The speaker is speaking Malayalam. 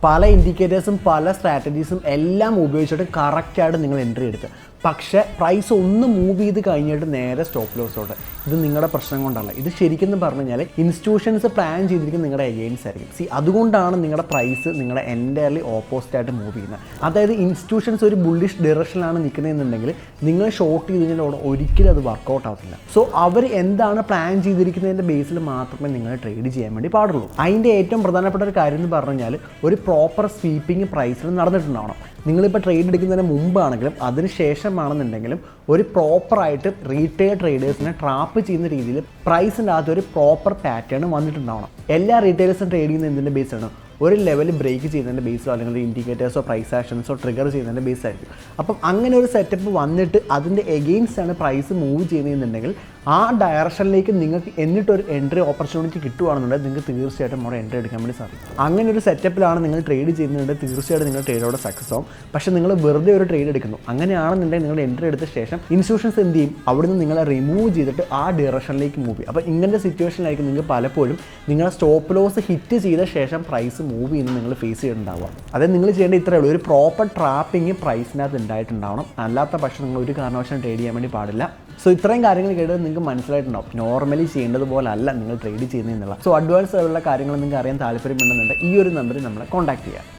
പല ഇൻഡിക്കേറ്റേഴ്സും പല സ്ട്രാറ്റജീസും എല്ലാം ഉപയോഗിച്ചിട്ട് കറക്റ്റായിട്ട് നിങ്ങൾ എൻട്രി എടുക്കുക. പക്ഷേ പ്രൈസ് ഒന്ന് മൂവ് ചെയ്ത് കഴിഞ്ഞിട്ട് നേരെ സ്റ്റോപ്പ് ലോസോട്ട്. ഇത് നിങ്ങളുടെ പ്രശ്നം കൊണ്ടല്ല. ഇത് ശരിക്കും പറഞ്ഞു കഴിഞ്ഞാൽ ഇൻസ്റ്റിറ്റ്യൂഷൻസ് പ്ലാൻ ചെയ്തിരിക്കുന്ന നിങ്ങളുടെ എഗെയിൻസ്റ്റ് ആയിരിക്കും. അതുകൊണ്ടാണ് നിങ്ങളുടെ പ്രൈസ് നിങ്ങളുടെ എൻറ്റയർലി ഓപ്പോസിറ്റായിട്ട് മൂവ് ചെയ്യുന്നത്. അതായത് ഇൻസ്റ്റിറ്റ്യൂഷൻസ് ഒരു ബുള്ളിഷ് ഡയറക്ഷനിലാണ് നിൽക്കുന്നതെന്നുണ്ടെങ്കിൽ നിങ്ങൾ ഷോർട്ട് ചെയ്ത് കഴിഞ്ഞാൽ ഒരിക്കലും അത് വർക്കൗട്ട് ആവത്തില്ല. സോ അവർ എന്താണ് പ്ലാൻ ചെയ്തിരിക്കുന്നതിൻ്റെ ബേസിൽ മാത്രമേ നിങ്ങൾ ട്രേഡ് ചെയ്യാൻ വേണ്ടി പാടുള്ളൂ. അതിൻ്റെ ഏറ്റവും പ്രധാനപ്പെട്ട ഒരു കാര്യം എന്ന് പറഞ്ഞു കഴിഞ്ഞാൽ ഒരു പ്രോപ്പർ സ്വീപ്പിംഗ് പ്രൈസിൽ നടന്നിട്ടുണ്ടാവണം. നിങ്ങളിപ്പോൾ ട്രേഡ് എടുക്കുന്നതിന് മുമ്പാണെങ്കിലും അതിന് ശേഷമാണെന്നുണ്ടെങ്കിലും ഒരു പ്രോപ്പറായിട്ട് റീറ്റെയിൽ ട്രേഡേഴ്സിനെ ട്രാപ്പ് ചെയ്യുന്ന രീതിയിൽ പ്രൈസിൻ്റെ അകത്ത് ഒരു പ്രോപ്പർ പാറ്റേൺ വന്നിട്ടുണ്ടാവണം. എല്ലാ റീറ്റെയിലേഴ്സും ട്രേഡ് ചെയ്യുന്ന എന്തിൻ്റെ ബേസാണ്? ഒരു ലെവൽ ബ്രേക്ക് ചെയ്യുന്നതിൻ്റെ ബേസോ അല്ലെങ്കിൽ ഇൻഡിക്കേറ്റേഴ്സോ പ്രൈസ് ആക്ഷൻസോ ട്രിഗർ ചെയ്യുന്നതിൻ്റെ ബേസ് ആയിരിക്കും. അപ്പം അങ്ങനെ ഒരു സെറ്റപ്പ് വന്നിട്ട് അതിൻ്റെ എഗെയിൻസ്റ്റ് ആണ് പ്രൈസ് മൂവ് ചെയ്യുന്നതെന്നുണ്ടെങ്കിൽ ആ ഡയറക്ഷനിലേക്ക് നിങ്ങൾക്ക് എന്നിട്ടൊരു എൻട്രി ഓപ്പർച്യൂണിറ്റി കിട്ടുകയാണെന്നുണ്ടെങ്കിൽ നിങ്ങൾക്ക് തീർച്ചയായിട്ടും അവിടെ എൻട്രി എടുക്കാൻ വേണ്ടി സാധിക്കും. അങ്ങനെ ഒരു സെറ്റപ്പിലാണ് നിങ്ങൾ ട്രേഡ് ചെയ്യുന്നുണ്ടെങ്കിൽ തീർച്ചയായിട്ടും നിങ്ങൾ ട്രേഡോടെ സക്സസ് ആവും. പക്ഷേ നിങ്ങൾ വെറുതെ ഒരു ട്രേഡ് എടുക്കുന്നു. അങ്ങനെയാണെന്നുണ്ടെങ്കിൽ നിങ്ങൾ എൻട്രി എടുത്ത ശേഷം ഇൻസ്റ്റിറ്റ്യൂഷൻസ് എന്ത് ചെയ്യും? അവിടുന്ന് നിങ്ങളെ റിമൂവ് ചെയ്തിട്ട് ആ ഡയറക്ഷനിലേക്ക് മൂവ് ചെയ്യും. അപ്പോൾ ഇങ്ങനത്തെ സിറ്റുവേഷനിലായിരിക്കും നിങ്ങൾക്ക് പലപ്പോഴും നിങ്ങളെ സ്റ്റോപ്പ് ലോസ് ഹിറ്റ് ചെയ്ത ശേഷം പ്രൈസ് മൂവ് ചെയ്യുന്നത് നിങ്ങൾ ഫേസ് ചെയ്തിട്ടുണ്ടാവുക. അതായത് നിങ്ങൾ ചെയ്യേണ്ട ഇത്രയേ ഉള്ളൂ, ഒരു പ്രോപ്പർ ട്രാപ്പിംഗ് പ്രൈസിനകത്ത് ഉണ്ടായിട്ടുണ്ടാവണം. അല്ലാത്ത പക്ഷം നിങ്ങൾ ഒരു കാരണവശാലും ട്രേഡ് ചെയ്യാൻ വേണ്ടി പാടില്ല. സോ ഇത്രയും കാര്യങ്ങൾ കേട്ടത് നിങ്ങൾക്ക് മനസ്സിലായിട്ടുണ്ടാവും. നോർമലി ചെയ്യേണ്ടതുപോലെ അല്ല നിങ്ങൾ ട്രേഡ് ചെയ്യുന്നതെന്നുള്ള. സോ അഡ്വാൻസ് ആയിട്ടുള്ള കാര്യങ്ങൾ നിങ്ങൾക്ക് അറിയാൻ താല്പര്യമുണ്ടെന്നുണ്ടെങ്കിൽ ഈ ഒരു നമ്പറിൽ നമ്മളെ കോൺടാക്ട് ചെയ്യുക.